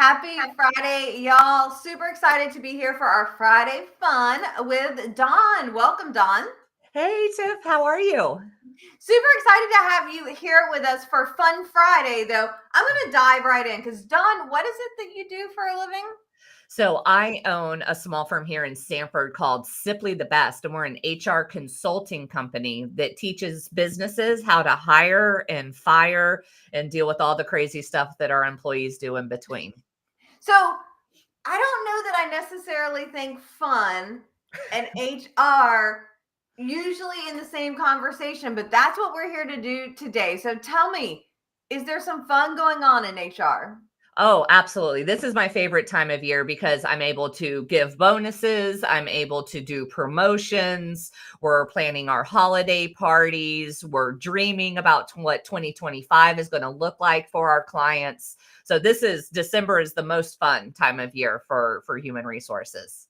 Happy Friday, y'all. Super excited to be here for our Friday fun with Dawn. Welcome, Dawn. Hey, Tiff, how are you? Super excited to have you here with us for Fun Friday, though. I'm going to dive right in because, Dawn, what is it that you do for a living? So, I own a small firm here in Sanford called Sipley the Best, and we're an HR consulting company that teaches businesses how to hire and fire and deal with all the crazy stuff that our employees do in between. So, I don't know that I necessarily think fun and HR usually in the same conversation, but that's what we're here to do today. So, tell me, is there some fun going on in HR? Oh, absolutely. This is my favorite time of year because I'm able to give bonuses. I'm able to do promotions. We're planning our holiday parties. We're dreaming about what 2025 is going to look like for our clients. So December is the most fun time of year for human resources.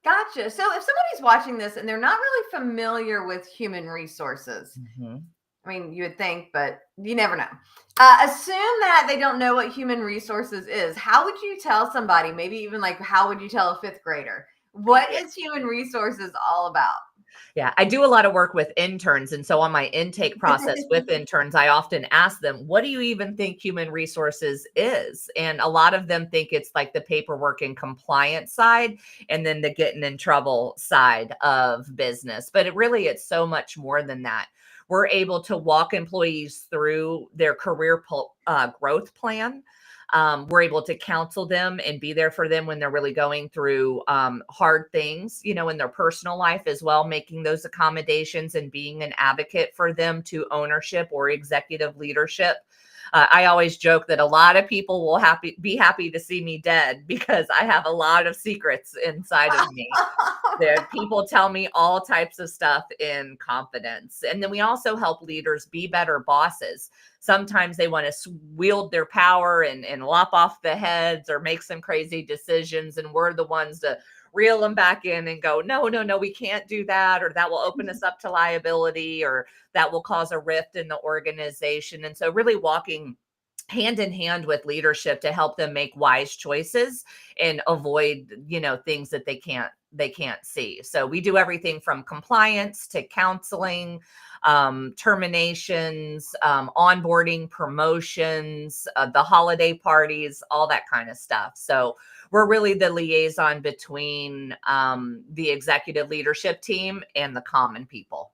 Gotcha. So if somebody's watching this and they're not really familiar with human resources, Mhm. I mean, you would think, but you never know. Assume that they don't know what human resources is. How would you tell somebody, maybe even like how would you tell a fifth grader, what is human resources all about? Yeah, I do a lot of work with interns. And so on my intake process with interns, I often ask them, what do you even think human resources is? And a lot of them think it's like the paperwork and compliance side and then the getting in trouble side of business. But it's so much more than that. We're able to walk employees through their growth plan. We're able to counsel them and be there for them when they're really going through hard things, in their personal life as well, making those accommodations and being an advocate for them to ownership or executive leadership. I always joke that a lot of people will be happy to see me dead because I have a lot of secrets inside of me. There, people tell me all types of stuff in confidence. And then we also help leaders be better bosses. Sometimes they want to wield their power and lop off the heads or make some crazy decisions. And we're the ones to reel them back in and go, no, no, no, we can't do that. Or that will open us up to liability, or that will cause a rift in the organization. And so, really walking hand in hand with leadership to help them make wise choices and avoid things that they can't see. So we do everything from compliance to counseling, terminations, onboarding, promotions, the holiday parties, all that kind of stuff. So we're really the liaison between the executive leadership team and the common people.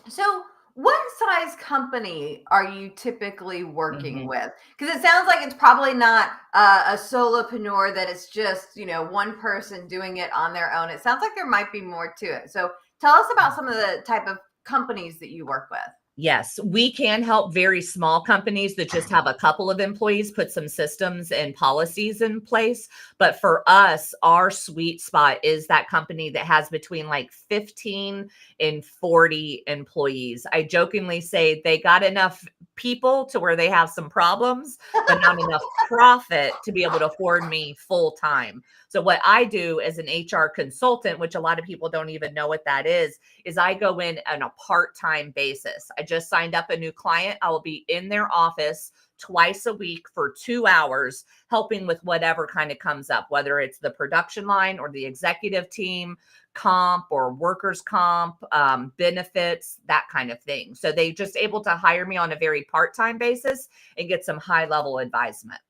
So, what size company are you typically working Mhm. with? Because it sounds like it's probably not a solopreneur that it's just, one person doing it on their own. It sounds like there might be more to it. So, tell us about some of the type of companies that you work with. Yes, we can help very small companies that just have a couple of employees put some systems and policies in place. But for us, our sweet spot is that company that has between like 15 and 40 employees. I jokingly say they got enough people to where they have some problems, but not enough profit to be able to afford me full time. So, what I do as an HR consultant, which a lot of people don't even know what that is I go in on a part-time basis. I just signed up a new client. I will be in their office twice a week for 2 hours, helping with whatever kind of comes up, whether it's the production line or the executive team, comp or workers' comp, benefits, that kind of thing. So they just able to hire me on a very part-time basis and get some high-level advisement.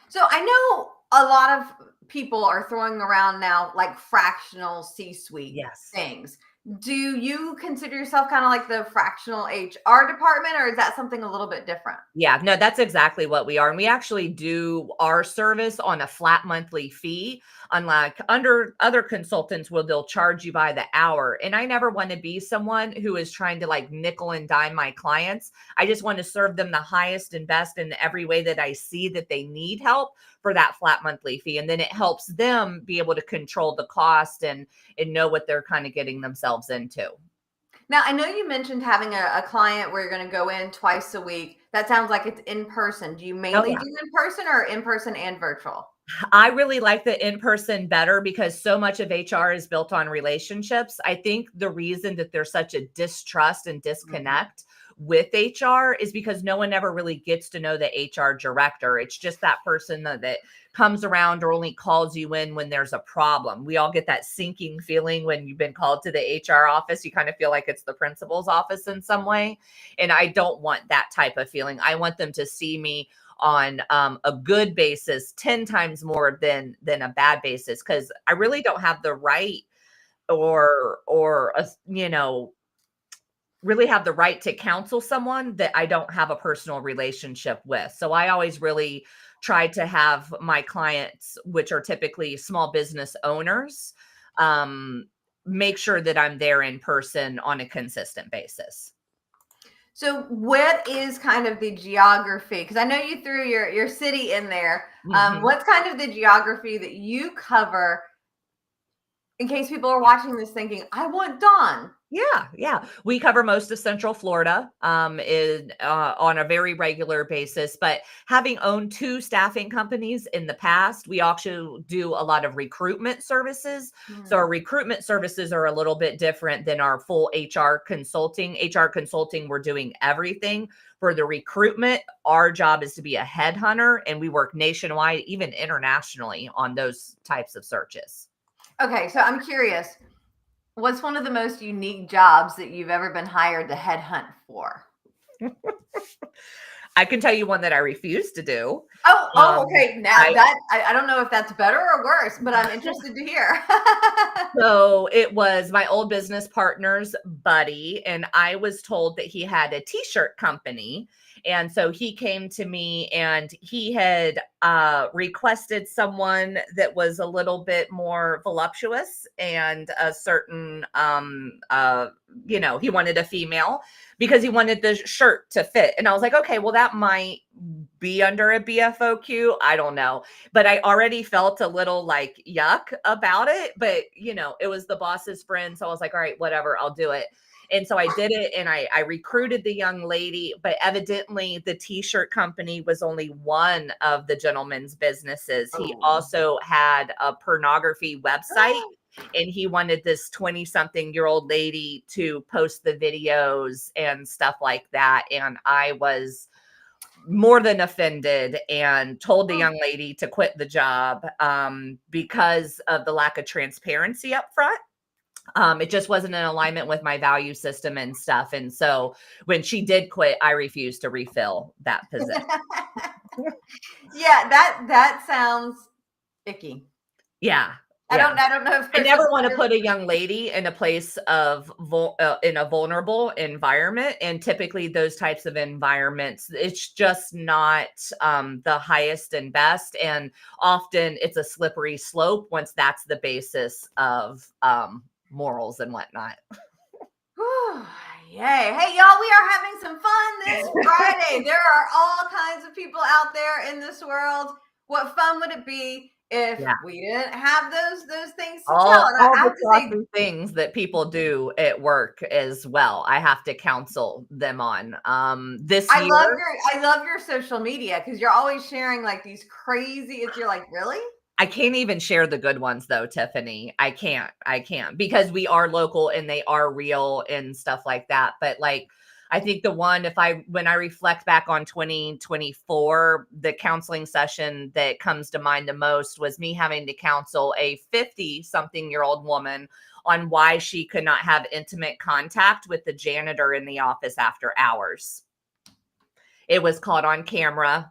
So, I know a lot of people are throwing around now like fractional C suite Yes. things. Do you consider yourself kind of like the fractional HR department, or is that something a little bit different? Yeah, no, that's exactly what we are. And we actually do our service on a flat monthly fee, unlike under other consultants will they'll charge you by the hour. And I never want to be someone who is trying to like nickel and dime my clients. I just want to serve them the highest and best in every way that I see that they need help for that flat monthly fee. And then it helps them be able to control the cost and know what they're kind of getting themselves into. Now, I know you mentioned having a client where you're going to go in twice a week. That sounds like it's in person. Do you Oh mainly yeah. do in person or in person and virtual? I really like the in-person better because so much of HR is built on relationships. I think the reason that there's such a distrust and Mhm. disconnect with HR is because no one ever really gets to know the HR director. It's just that person that comes around or only calls you in when there's a problem. We all get that sinking feeling when you've been called to the HR office. You kind of feel like it's the principal's office in some way. And I don't want that type of feeling. I want them to see me on a good basis 10 times more than a bad basis, because I really don't have the right or really have the right to counsel someone that I don't have a personal relationship with. So I always really try to have my clients, which are typically small business owners, um, make sure that I'm there in person on a consistent basis. So what is kind of the geography? Because I know you threw your city in there. Mhm. What's kind of the geography that you cover in case people are watching this thinking, I want Dawn? Yeah. We cover most of Central Florida, on a very regular basis. But having owned two staffing companies in the past, we also do a lot of recruitment services. So our Hmm. recruitment services are a little bit different than our full HR consulting. HR consulting, we're doing everything. For the recruitment, our job is to be a headhunter, and we work nationwide, even internationally, on those types of searches. Okay, so I'm curious. What's one of the most unique jobs that you've ever been hired to headhunt for? I can tell you one that I refuse to do. Okay. Now I that I don't know if that's better or worse, but I'm interested to hear. So it was my old business partner's buddy, and I was told that he had a t-shirt company. And so he came to me and he had requested someone that was a little bit more voluptuous and a certain he wanted a female because he wanted the shirt to fit. And I was like, okay, well, that might be under a BFOQ. I don't know, but I already felt a little like yuck about it. But it was the boss's friend. So I was like, all right, whatever, I'll do it. And so I did it, and I recruited the young lady, but evidently the t-shirt company was only one of the gentleman's businesses. He Oh. also had a pornography website, and he wanted this 20 something year old lady to post the videos and stuff like that. And I was more than offended and told the young lady to quit the job because of the lack of transparency up front. It just wasn't in alignment with my value system and stuff. And so when she did quit, I refused to refill that position. Yeah, that sounds icky. Yeah. I Yeah. don't I don't know if I there's a never want to better. put a young lady in a place of in a vulnerable environment, and typically those types of environments, it's just not the highest and best, and often it's a slippery slope once that's the basis of morals and whatnot. Whew, yay. Hey, y'all, we are having some fun this Friday. There are all kinds of people out there in this world. What fun would it be if Yeah. we didn't have those things to tell? All And all I the have to say, saucy things that people do at work as well, I have to counsel them on. This year I love your social media because you're always sharing like these crazy. It's you're like, really? I can't even share the good ones though, Tiffany. I can't because we are local and they are real and stuff like that. But like, I think the one, when I reflect back on 2024, the counseling session that comes to mind the most was me having to counsel a 50 something year old woman on why she could not have intimate contact with the janitor in the office after hours. It was caught on camera,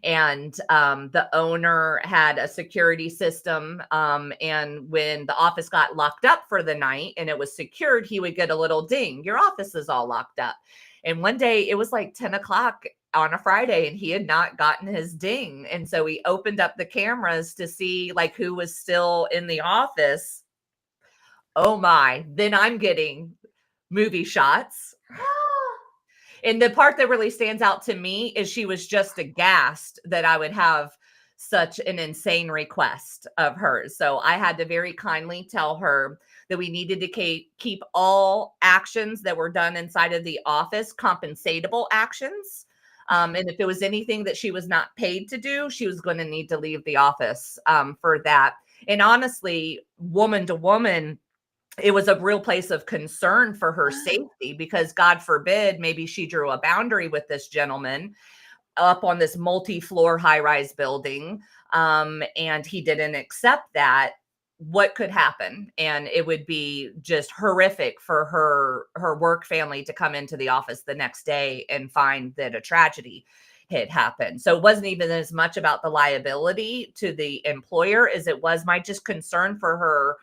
and the owner had a security system, and when the office got locked up for the night and it was secured, he would get a little ding, your office is all locked up. And one day it was like 10 o'clock on a Friday and he had not gotten his ding, and so he opened up the cameras to see like who was still in the office. Oh my, then I'm getting movie shots. And the part that really stands out to me is she was just aghast that I would have such an insane request of hers. So I had to very kindly tell her that we needed to keep all actions that were done inside of the office compensatable actions. And if it was anything that she was not paid to do, she was going to need to leave the office for that. And honestly, woman to woman, it was a real place of concern for her safety, because God forbid, maybe she drew a boundary with this gentleman up on this multi-floor high-rise building, and he didn't accept that. What could happen? And it would be just horrific for her work family to come into the office the next day and find that a tragedy had happened. So it wasn't even as much about the liability to the employer as it was my just concern for her,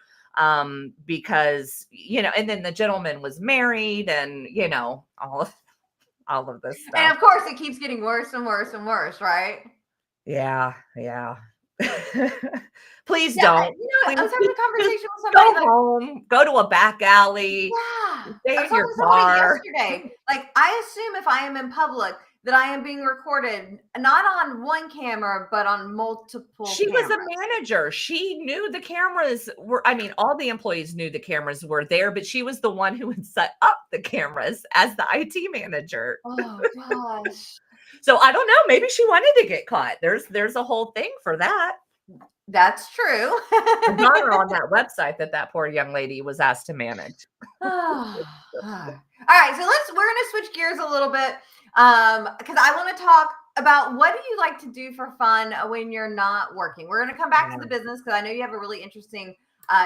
because, and then the gentleman was married, and all of this stuff. And of course it keeps getting worse and worse and worse, right? Yeah. Please Yeah, don't. I was having a conversation with Go somebody home, go to a back alley, yeah. stay I was in your talking to somebody car. yesterday. Like, I assume if I am in public that I am being recorded, not on one camera, but on multiple She cameras. was a manager. She knew the cameras were, all the employees knew the cameras were there, but she was the one who would set up the cameras as the IT manager. Oh gosh. So I don't know. Maybe she wanted to get caught. There's a whole thing for that. That's true. There's honor on that website that poor young lady was asked to manage. All right, so we're gonna switch gears a little bit, because I want to talk about what do you like to do for fun when you're not working. We're gonna come back to the business, because I know you have a really interesting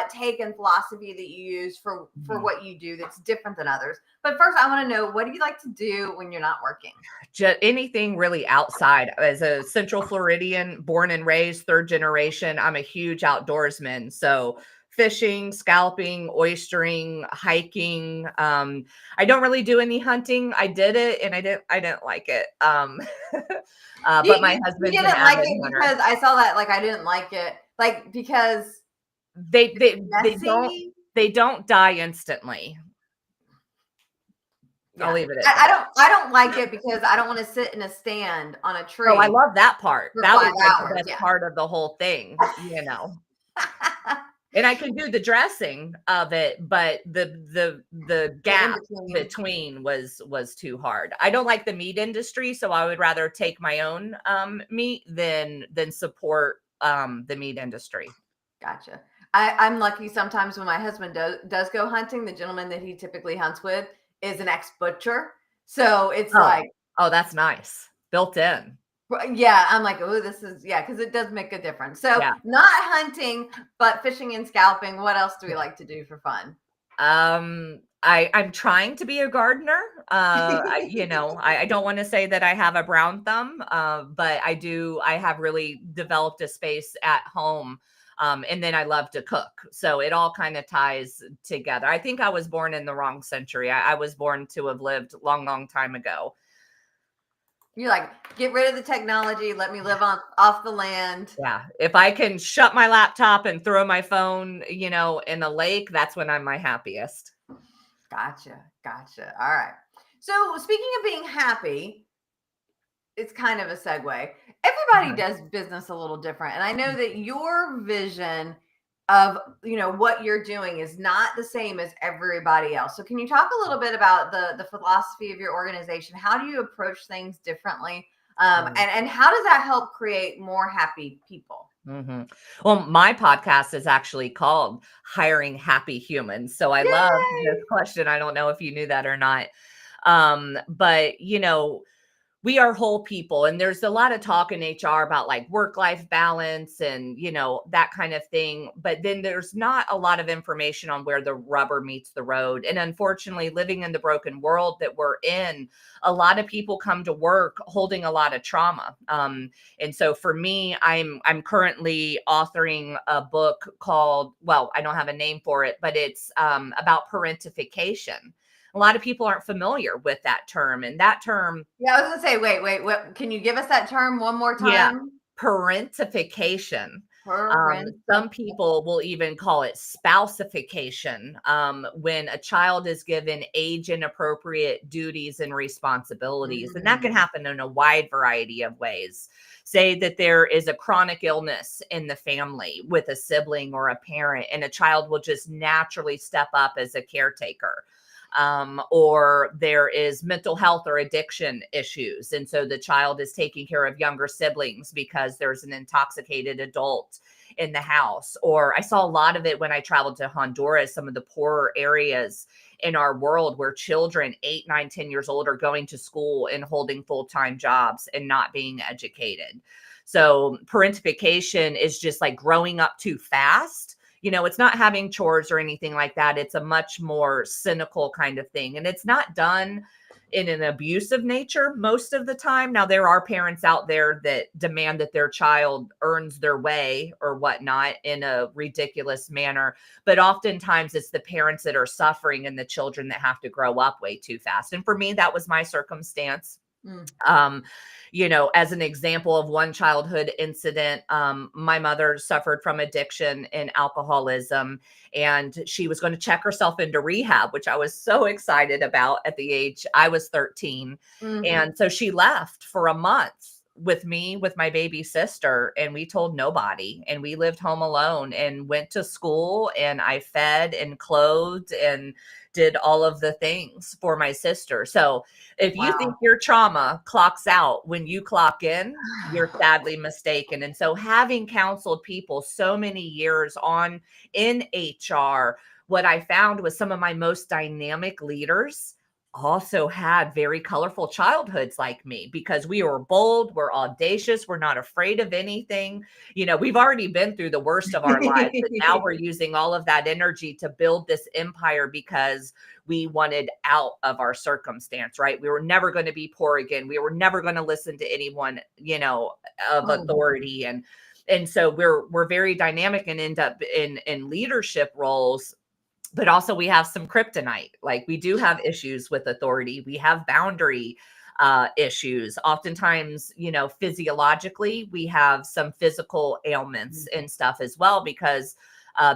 take and philosophy that you use for what you do that's different than others. But first, I want to know, what do you like to do when you're not working? Just anything really outside. As a Central Floridian, born and raised, third generation, I'm a huge outdoorsman. So fishing, scalping, oystering, hiking. I don't really do any hunting. I did it and I didn't like it. But my husband's an didn't like avid it hunter. because I saw that, like, I didn't like it, like, because they don't die instantly. Yeah. I'll leave it at that. I don't like it because I don't want to sit in a stand on a tree. Oh, I love that part. That was like the best part of the whole thing, And I can do the dressing of it, but the gap between was too hard. I don't like the meat industry, so I would rather take my own meat than support the meat industry. Gotcha. I'm lucky sometimes when my husband does go hunting. The gentleman that he typically hunts with is an ex-butcher. So it's oh, that's nice. Built in. Yeah, I'm like, oh, this is, because it does make a difference. So not hunting, but fishing and scalping. What else do we like to do for fun? I'm trying to be a gardener. I don't want to say that I have a brown thumb, but I have really developed a space at home. And then I love to cook. So it all kind of ties together. I think I was born in the wrong century. I was born to have lived long, long time ago. You're like, get rid of the technology. Let me live off the land. Yeah. If I can shut my laptop and throw my phone, in a lake, that's when I'm my happiest. Gotcha. All right. So speaking of being happy, it's kind of a segue. Everybody does business a little different. And I know that your vision of, what you're doing is not the same as everybody else. So can you talk a little bit about the philosophy of your organization? How do you approach things differently? And how does that help create more happy people? Mm-hmm. Well, my podcast is actually called Hiring Happy Humans. So I love this question. I don't know if you knew that or not. But we are whole people, and there's a lot of talk in HR about like work-life balance and, that kind of thing. But then there's not a lot of information on where the rubber meets the road. And unfortunately, living in the broken world that we're in, a lot of people come to work holding a lot of trauma. And so for me, I'm currently authoring a book called, well, I don't have a name for it, but it's about parentification. A lot of people aren't familiar with that term, and that term. Yeah, I was gonna say, wait, what? Can you give us that term one more time? Yeah, parentification. Some people will even call it spouseification, when a child is given age inappropriate duties and responsibilities. And that can happen in a wide variety of ways. Say that there is a chronic illness in the family with a sibling or a parent, and a child will just naturally step up as a caretaker. or there is mental health or addiction issues. And so the child is taking care of younger siblings because there's an intoxicated adult in the house. Or I saw a lot of it when I traveled to Honduras, some of the poorer areas in our world where children 8, 9, 10 years old are going to school and holding full-time jobs and not being educated. So parentification is just like growing up too fast. It's not having chores or anything like that. It's a much more cynical kind of thing. And it's not done in an abusive nature most of the time. Now, there are parents out there that demand that their child earns their way or whatnot in a ridiculous manner. But oftentimes it's the parents that are suffering and the children that have to grow up way too fast. And for me, that was my circumstance. Um, as an example of one childhood incident, my mother suffered from addiction and alcoholism, and she was going to check herself into rehab, which I was so excited about at the age I was 13. And so she left for a month with me, with my baby sister, and we told nobody, and we lived home alone and went to school, and I fed and clothed and did all of the things for my sister. So if you think your trauma clocks out when you clock in, you're sadly mistaken. And so having counseled people so many years on in HR, what I found was some of my most dynamic leaders also had very colorful childhoods like me, because we were bold, we're audacious, we're not afraid of anything. We've already been through the worst of our lives, and now we're using all of that energy to build this empire because we wanted out of our circumstance, right? We were never going to be poor again. We were never going to listen to anyone, of authority. And so we're very dynamic and end up in leadership roles. But also we have some kryptonite. Like, we do have issues with authority. We have boundary issues. Oftentimes, physiologically, we have some physical ailments and stuff as well, because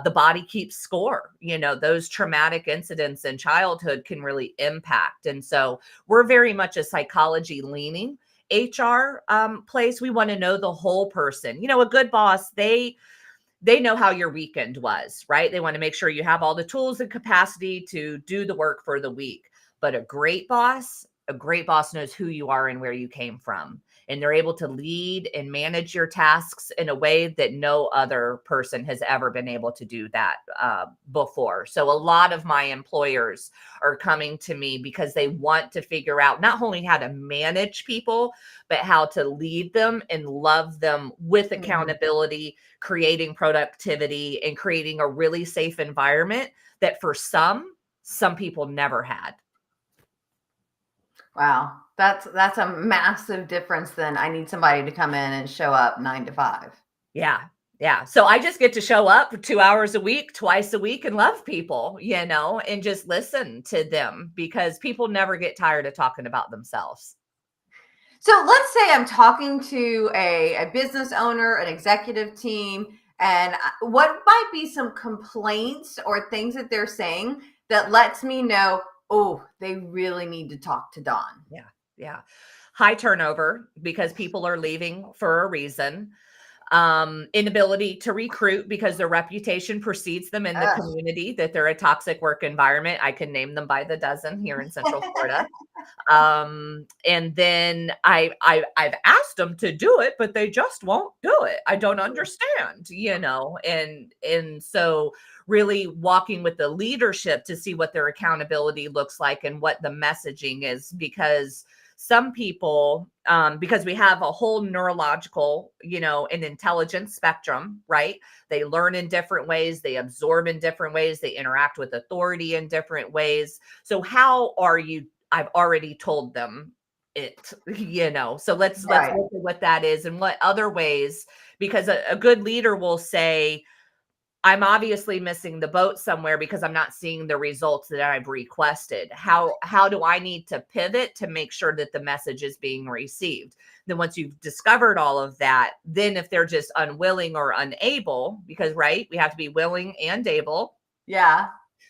the body keeps score. Those traumatic incidents in childhood can really impact. And so we're very much a psychology leaning HR place. We want to know the whole person. A good boss, they know how your weekend was, right? They want to make sure you have all the tools and capacity to do the work for the week. But a great boss knows who you are and where you came from. And they're able to lead and manage your tasks in a way that no other person has ever been able to do that before. So a lot of my employers are coming to me because they want to figure out not only how to manage people, but how to lead them and love them with accountability, creating productivity, and creating a really safe environment that for some people never had. Wow. That's a massive difference. Then I need somebody to come in and show up 9 to 5. Yeah. Yeah. So I just get to show up for 2 hours a week, twice a week, and love people, and just listen to them, because people never get tired of talking about themselves. So let's say I'm talking to a business owner, an executive team, and what might be some complaints or things that they're saying that lets me know, oh, they really need to talk to Dawn. Yeah. Yeah. High turnover, because people are leaving for a reason. Inability to recruit because their reputation precedes them in the community, that they're a toxic work environment. I can name them by the dozen here in Central Florida. And then I've asked them to do it, but they just won't do it. I don't understand, and so really walking with the leadership to see what their accountability looks like and what the messaging is, because some people, because we have a whole neurological, and intelligence spectrum, right? They learn in different ways, they absorb in different ways, they interact with authority in different ways. So how are you? I've already told them it, so let's look at what that is and what other ways, because a good leader will say, I'm obviously missing the boat somewhere because I'm not seeing the results that I've requested. How do I need to pivot to make sure that the message is being received? Then once you've discovered all of that, then if they're just unwilling or unable, because we have to be willing and able. Yeah.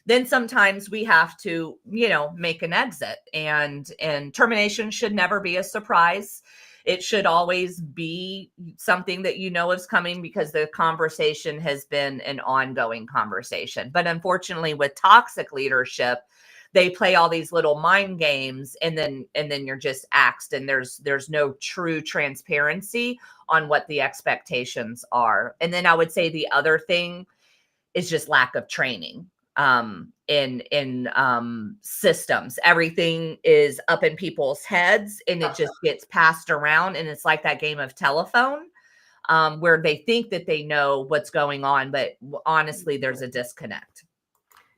Then sometimes we have to, make an exit, and termination should never be a surprise. It should always be something that is coming, because the conversation has been an ongoing conversation. But unfortunately, with toxic leadership, they play all these little mind games, and then you're just axed, and there's no true transparency on what the expectations are. And then I would say the other thing is just lack of training in systems. Everything is up in people's heads, and it just gets passed around, and it's like that game of telephone, where they think that they know what's going on, but honestly, there's a disconnect.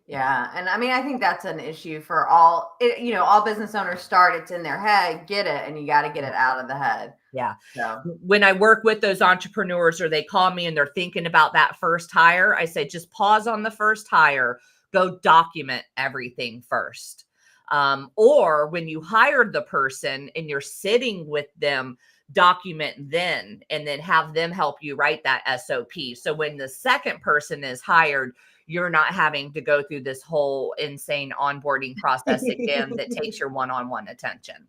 Yeah. And I mean, I think that's an issue for all, all business owners start, it's in their head, get it, and you got to get it out of the head. Yeah. So When I work with those entrepreneurs, or they call me and they're thinking about that first hire, I say, just pause on the first hire, go document everything first. Or when you hired the person and you're sitting with them, document then, and then have them help you write that SOP. So when the second person is hired, you're not having to go through this whole insane onboarding process again that takes your one-on-one attention.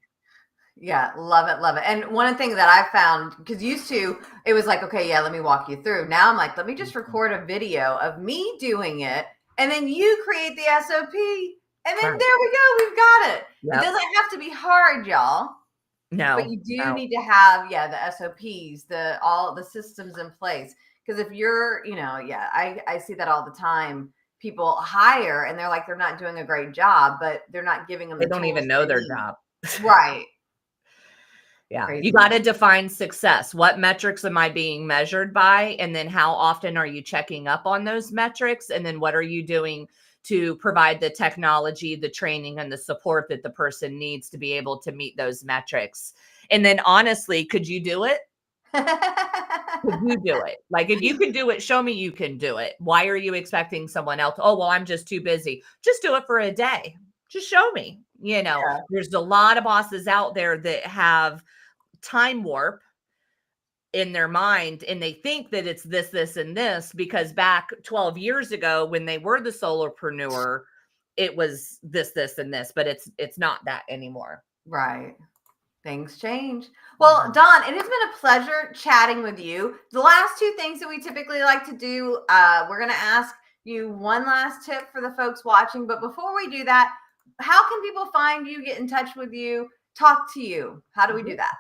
yeah, love it, love it. And one thing that I found, because used to, it was like, okay, yeah, let me walk you through. Now I'm like, let me just record a video of me doing it, and then you create the SOP, and then Right. there we go, we've got it. Yep. It doesn't have to be hard, y'all. No, but you do need to have, the SOPs, all the systems in place. Because if you're, I see that all the time. People hire and they're like, they're not doing a great job, but they're not giving them. They don't even know their job. Right. Yeah. Crazy. You got to define success. What metrics am I being measured by? And then how often are you checking up on those metrics? And then what are you doing to provide the technology, the training, and the support that the person needs to be able to meet those metrics? And then honestly, could you do it? Could you do it? Like, if you can do it, show me you can do it. Why are you expecting someone else? Oh, well, I'm just too busy. Just do it for a day. Just show me. There's a lot of bosses out there that have time warp in their mind, and they think that it's this, and this, because back 12 years ago when they were the solopreneur, it was this, and this, but it's not that anymore. Right. Things change. Well, Dawn, it has been a pleasure chatting with you. The last two things that we typically like to do, we're going to ask you one last tip for the folks watching. But before we do that, how can people find you, get in touch with you, talk to you? How do we do that?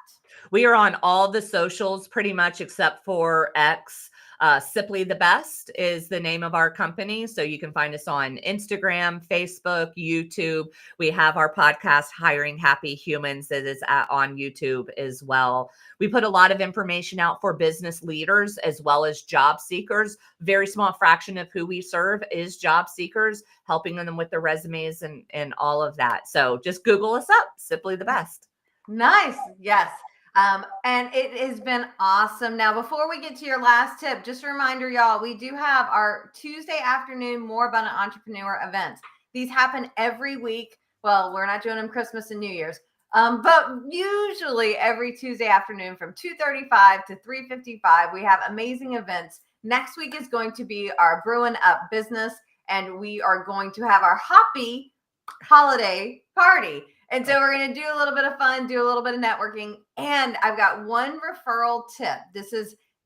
We are on all the socials pretty much except for X. Sipley the Best is the name of our company. So you can find us on Instagram, Facebook, YouTube. We have our podcast, Hiring Happy Humans, that is on YouTube as well. We put a lot of information out for business leaders as well as job seekers. Very small fraction of who we serve is job seekers, helping them with their resumes and all of that. So just Google us up, Sipley the Best. Nice. Yes. And it has been awesome. Now, before we get to your last tip, just a reminder, y'all, we do have our Tuesday afternoon More Abundant Entrepreneur events. These happen every week. Well, we're not doing them Christmas and New Year's, but usually every Tuesday afternoon from 2:35 to 3:55, we have amazing events. Next week is going to be our Brewing Up business, and we are going to have our Hoppy holiday party. And so we're going to do a little bit of fun, do a little bit of networking. And I've got one referral tip.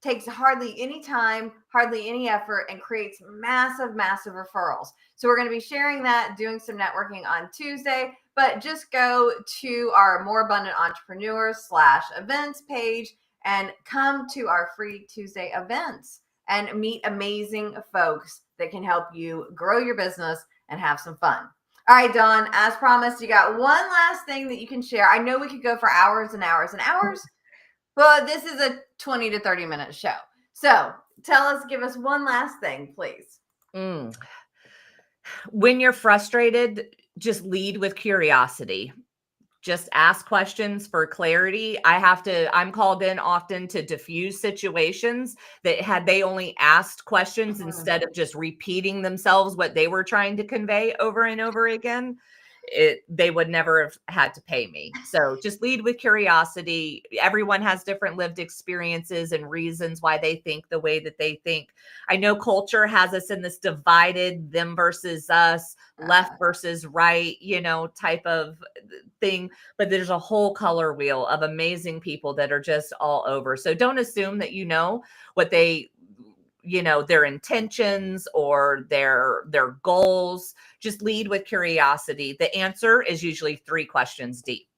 Takes hardly any time, hardly any effort, and creates massive, massive referrals. So we're going to be sharing that, doing some networking on Tuesday, but just go to our More Abundant Entrepreneurs /events page and come to our free Tuesday events and meet amazing folks that can help you grow your business and have some fun. All right, Dawn, as promised, you got one last thing that you can share. I know we could go for hours and hours and hours, but this is a 20 to 30 minute show. So give us one last thing, please. When you're frustrated, just lead with curiosity. Just ask questions for clarity. I'm called in often to diffuse situations that had they only asked questions instead of just repeating themselves what they were trying to convey over and over again, they would never have had to pay me. So just lead with curiosity. Everyone has different lived experiences and reasons why they think the way that they think. I know culture has us in this divided them versus us, left versus right, type of thing, but there's a whole color wheel of amazing people that are just all over. So don't assume that what they their intentions or their goals. Just lead with curiosity. The answer is usually 3 questions deep.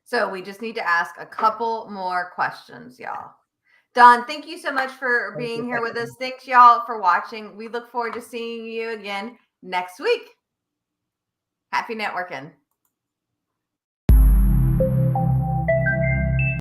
So we just need to ask a couple more questions, y'all. Dawn, thank you so much for being here with us. Thanks, y'all, for watching. We look forward to seeing you again next week. Happy networking.